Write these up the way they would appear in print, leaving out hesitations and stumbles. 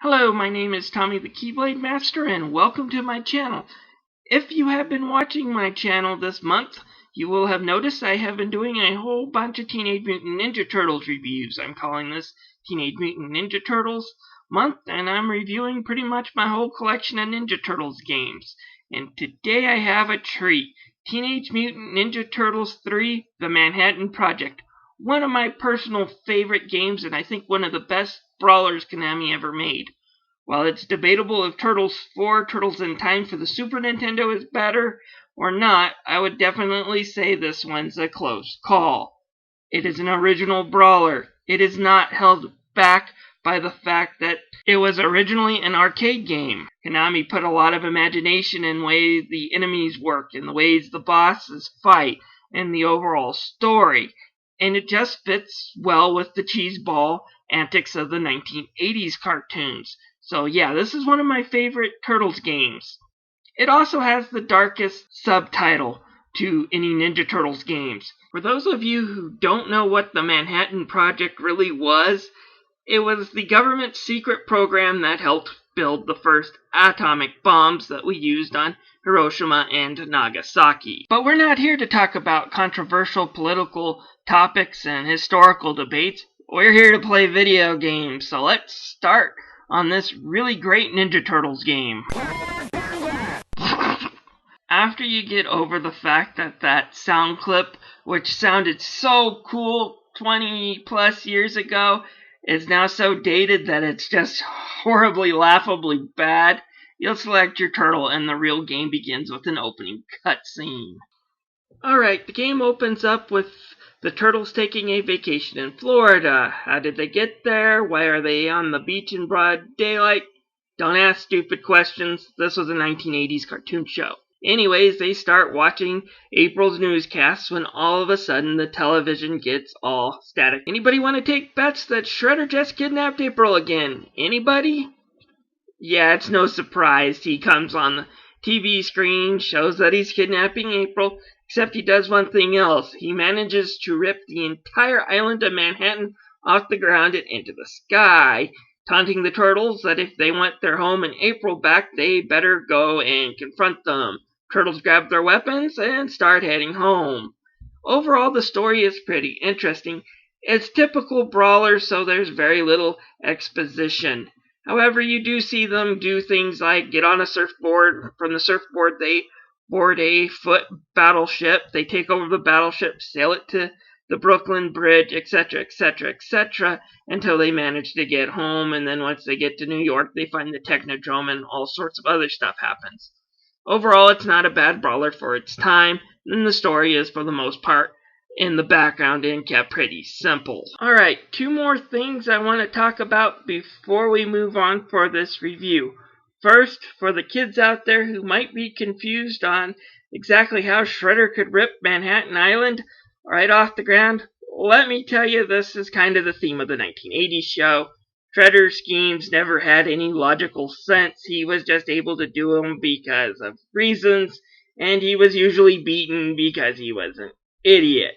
Hello, my name is Tommy the Keyblade Master, and welcome to my channel. If you have been watching my channel this month, you will have noticed I have been doing a whole bunch of Teenage Mutant Ninja Turtles reviews. I'm calling this Teenage Mutant Ninja Turtles month, and I'm reviewing pretty much my whole collection of Ninja Turtles games. And today I have a treat. Teenage Mutant Ninja Turtles 3, The Manhattan Project. One of my personal favorite games, and I think one of the best brawlers Konami ever made. While it's debatable if Turtles 4, Turtles in Time for the Super Nintendo is better or not, I would definitely say this one's a close call. It is an original brawler. It is not held back by the fact that it was originally an arcade game. Konami put a lot of imagination in the way the enemies work, in the ways the bosses fight, and the overall story. And it just fits well with the cheeseball antics of the 1980s cartoons. So yeah, this is one of my favorite Turtles games. It also has the darkest subtitle to any Ninja Turtles games. For those of you who don't know what the Manhattan Project really was, it was the government's secret program that helped build the first atomic bombs that we used on Hiroshima and Nagasaki. But we're not here to talk about controversial political topics and historical debates. We're here to play video games, so let's start on this really great Ninja Turtles game. After you get over the fact that that sound clip, which sounded so cool 20 plus years ago, is now so dated that it's just horribly, laughably bad, you'll select your turtle and the real game begins with an opening cutscene. Alright, the game opens up with the Turtles taking a vacation in Florida. How did they get there? Why are they on the beach in broad daylight? Don't ask stupid questions. This was a 1980s cartoon show. Anyways, they start watching April's newscasts when all of a sudden the television gets all static. Anybody want to take bets that Shredder just kidnapped April again? Anybody? Yeah, it's no surprise. He comes on the TV screen, shows that he's kidnapping April, except he does one thing else. He manages to rip the entire island of Manhattan off the ground and into the sky, taunting the Turtles that if they want their home and April back, they better go and confront them. Turtles grab their weapons and start heading home. Overall, the story is pretty interesting. It's typical brawlers, so there's very little exposition. However, you do see them do things like get on a surfboard. From the surfboard, they board a foot battleship. They take over the battleship, sail it to the Brooklyn Bridge, etc., etc., etc., until they manage to get home. And then once they get to New York, they find the Technodrome and all sorts of other stuff happens. Overall, it's not a bad brawler for its time, and the story is, for the most part, in the background and kept pretty simple. Alright, two more things I want to talk about before we move on for this review. First, for the kids out there who might be confused on exactly how Shredder could rip Manhattan Island right off the ground, let me tell you this is kind of the theme of the 1980s show. Shredder's schemes never had any logical sense. He was just able to do them because of reasons, and he was usually beaten because he was an idiot.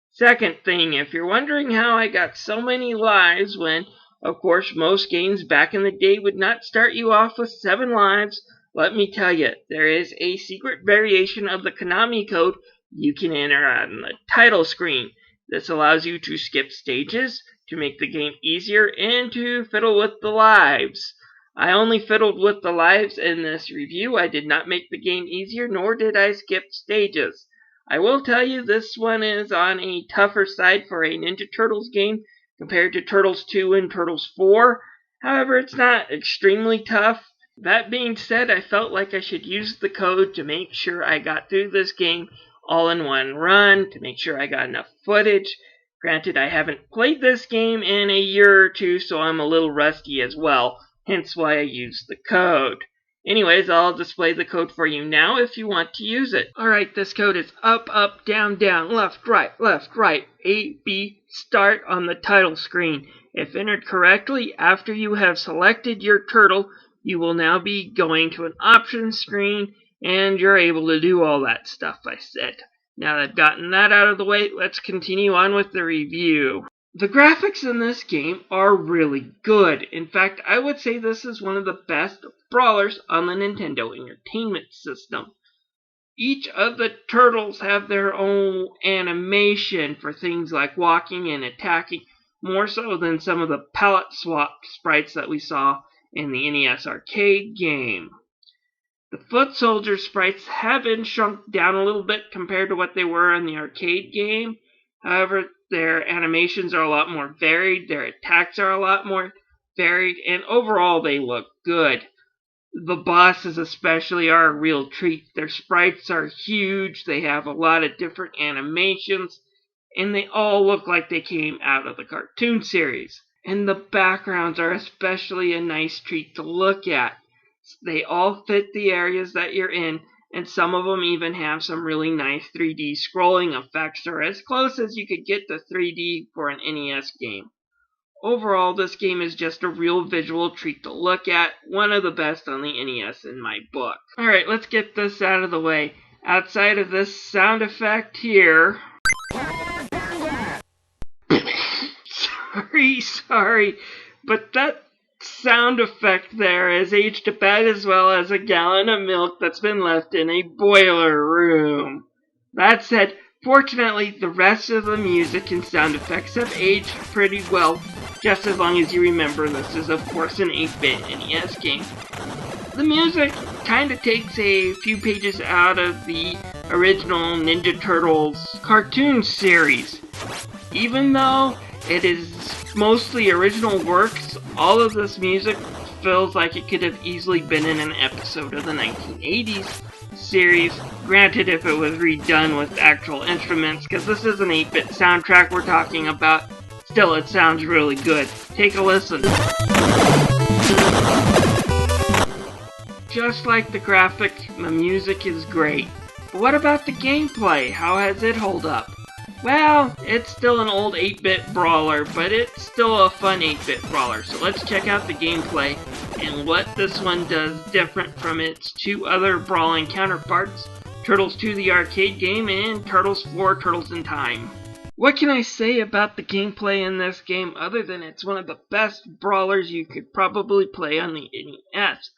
Second thing, if you're wondering how I got so many lives when, of course, most games back in the day would not start you off with 7 lives, let me tell you, there is a secret variation of the Konami code you can enter on the title screen. This allows you to skip stages, to make the game easier, and to fiddle with the lives. I only fiddled with the lives in this review. I did not make the game easier, nor did I skip stages. I will tell you this one is on a tougher side for a Ninja Turtles game compared to Turtles 2 and Turtles 4. However, it's not extremely tough. That being said, I felt like I should use the code to make sure I got through this game all in one run, to make sure I got enough footage. Granted, I haven't played this game in a year or two, so I'm a little rusty as well, hence why I used the code. Anyways, I'll display the code for you now if you want to use it. Alright, this code is up, up, down, down, left, right, A, B, start on the title screen. If entered correctly, after you have selected your turtle, you will now be going to an options screen, and you're able to do all that stuff I said. Now that I've gotten that out of the way, let's continue on with the review. The graphics in this game are really good. In fact, I would say this is one of the best brawlers on the Nintendo Entertainment System. Each of the turtles have their own animation for things like walking and attacking, more so than some of the palette swap sprites that we saw in the NES arcade game. The foot soldier sprites have been shrunk down a little bit compared to what they were in the arcade game. However, their animations are a lot more varied, their attacks are a lot more varied, and overall they look good. The bosses especially are a real treat. Their sprites are huge, they have a lot of different animations, and they all look like they came out of the cartoon series. And the backgrounds are especially a nice treat to look at. They all fit the areas that you're in, and some of them even have some really nice 3D scrolling effects, or as close as you could get to 3D for an NES game. Overall, this game is just a real visual treat to look at, one of the best on the NES in my book. Alright, let's get this out of the way. Outside of this sound effect here... sorry, but that sound effect there has aged about as well as a gallon of milk that's been left in a boiler room. That said, fortunately, the rest of the music and sound effects have aged pretty well, just as long as you remember this is, of course, an 8-bit NES game. The music kind of takes a few pages out of the original Ninja Turtles cartoon series. Even though it is mostly original works, all of this music feels like it could have easily been in an episode of the 1980s series. Granted, if it was redone with actual instruments, because this is an 8-bit soundtrack we're talking about, still it sounds really good. Take a listen. Just like the graphic, the music is great. But what about the gameplay? How has it hold up? Well, it's still an old 8-bit brawler, but it's still a fun 8-bit brawler. So let's check out the gameplay and what this one does different from its two other brawling counterparts, Turtles 2 the arcade game and Turtles 4 Turtles in Time. What can I say about the gameplay in this game other than it's one of the best brawlers you could probably play on the NES?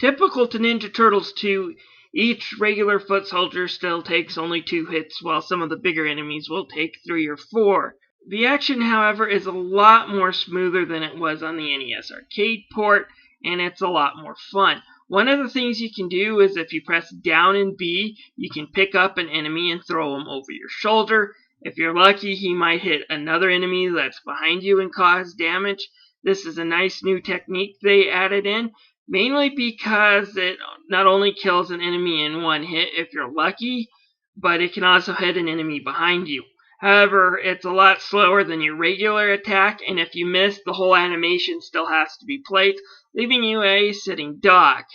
Typical to Ninja Turtles 2, each regular foot soldier still takes only 2 hits, while some of the bigger enemies will take 3 or 4. The action, however, is a lot more smoother than it was on the NES arcade port, and it's a lot more fun. One of the things you can do is if you press down and B, you can pick up an enemy and throw him over your shoulder. If you're lucky, he might hit another enemy that's behind you and cause damage. This is a nice new technique they added in, mainly because it not only kills an enemy in one hit if you're lucky, but it can also hit an enemy behind you. However, it's a lot slower than your regular attack, and if you miss, the whole animation still has to be played, leaving you a sitting duck.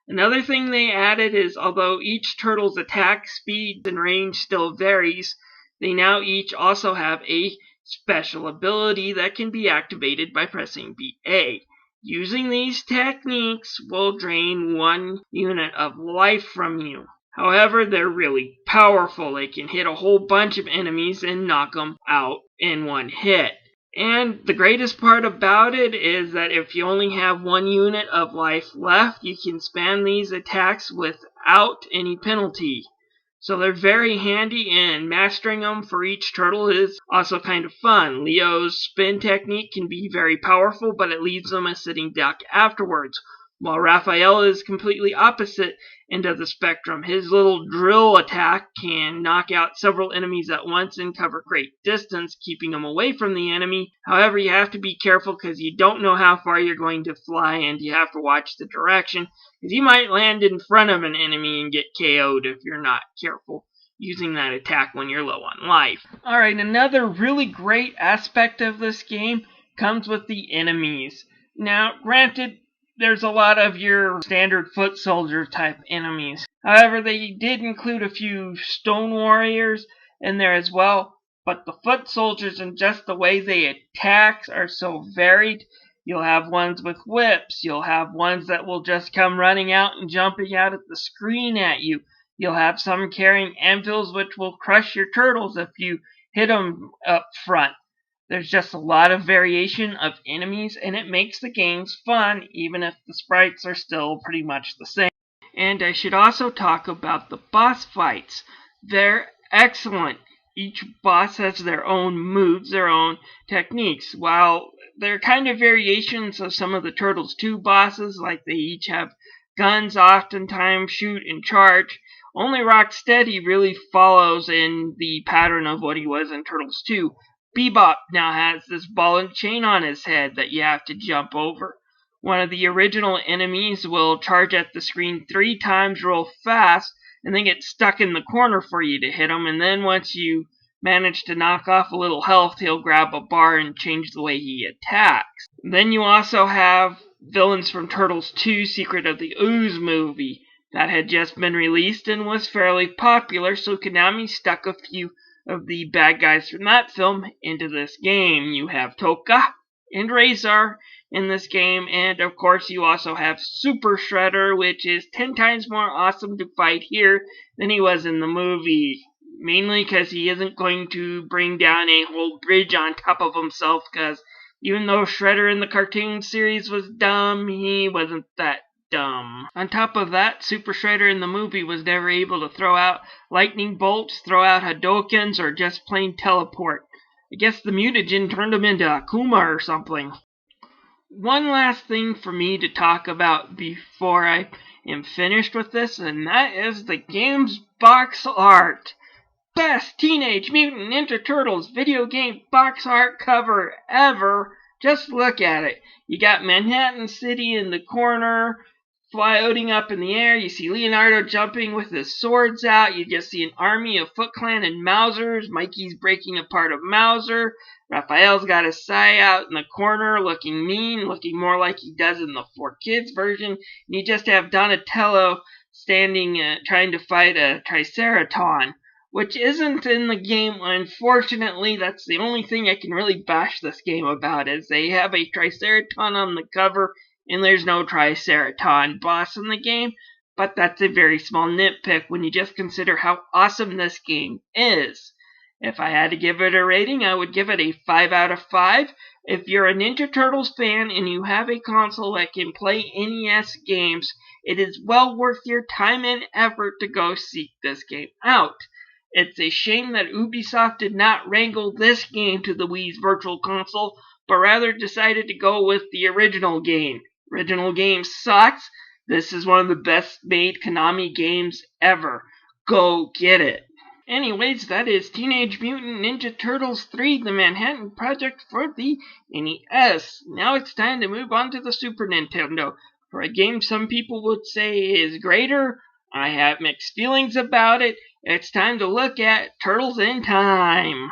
Another thing they added is although each turtle's attack speed and range still varies, they now each also have a special ability that can be activated by pressing BA. Using these techniques will drain 1 unit of life from you. However, they're really powerful. They can hit a whole bunch of enemies and knock them out in one hit. And the greatest part about it is that if you only have 1 unit of life left, you can spam these attacks without any penalty. So they're very handy, and mastering them for each turtle is also kind of fun. Leo's spin technique can be very powerful, but it leaves them a sitting duck afterwards, while Raphael is completely opposite end of the spectrum. His little drill attack can knock out several enemies at once and cover great distance, keeping them away from the enemy. However, you have to be careful because you don't know how far you're going to fly, and you have to watch the direction, because you might land in front of an enemy and get KO'd if you're not careful using that attack when you're low on life. Alright, another really great aspect of this game comes with the enemies. Now, granted, there's a lot of your standard foot soldier type enemies. However, they did include a few stone warriors in there as well, but the foot soldiers and just the way they attack are so varied. You'll have ones with whips, you'll have ones that will just come running out and jumping out at the screen at you. You'll have some carrying anvils which will crush your turtles if you hit them up front. There's just a lot of variation of enemies, and it makes the games fun, even if the sprites are still pretty much the same. And I should also talk about the boss fights. They're excellent. Each boss has their own moves, their own techniques. While they're kind of variations of some of the Turtles 2 bosses, like they each have guns, oftentimes shoot and charge, only Rocksteady really follows in the pattern of what he was in Turtles 2. Bebop now has this ball and chain on his head that you have to jump over. One of the original enemies will charge at the screen 3 times real fast and then get stuck in the corner for you to hit him, and then once you manage to knock off a little health, he'll grab a bar and change the way he attacks. Then you also have villains from Turtles 2 Secret of the Ooze movie that had just been released and was fairly popular, so Konami stuck a few of the bad guys from that film into this game. You have Toka and Razor in this game, and of course you also have Super Shredder, which is 10 times more awesome to fight here than he was in the movie. Mainly because he isn't going to bring down a whole bridge on top of himself, because even though Shredder in the cartoon series was dumb, he wasn't that dumb. On top of that, Super Shredder in the movie was never able to throw out lightning bolts, throw out Hadokens, or just plain teleport. I guess the mutagen turned him into Akuma or something. One last thing for me to talk about before I am finished with this, and that is the game's box art. Best Teenage Mutant Ninja Turtles video game box art cover ever. Just look at it. You got Manhattan City in the corner, floating up in the air. You see Leonardo jumping with his swords out. You just see an army of Foot Clan and Mousers. Mikey's breaking apart a Mouser. Raphael's got his sai out in the corner, looking mean, looking more like he does in the 4Kids version. And you just have Donatello standing, trying to fight a Triceraton, which isn't in the game, unfortunately. That's the only thing I can really bash this game about, is they have a Triceraton on the cover, and there's no Triceraton boss in the game, but that's a very small nitpick when you just consider how awesome this game is. If I had to give it a rating, I would give it a 5 out of 5. If you're a Ninja Turtles fan and you have a console that can play NES games, it is well worth your time and effort to go seek this game out. It's a shame that Ubisoft did not wrangle this game to the Wii's Virtual Console, but rather decided to go with the original game. Original game sucks. This is one of the best made Konami games ever. Go get it. Anyways, that is Teenage Mutant Ninja Turtles 3, the Manhattan Project for the NES. Now it's time to move on to the Super Nintendo. For a game some people would say is greater, I have mixed feelings about it. It's time to look at Turtles in Time.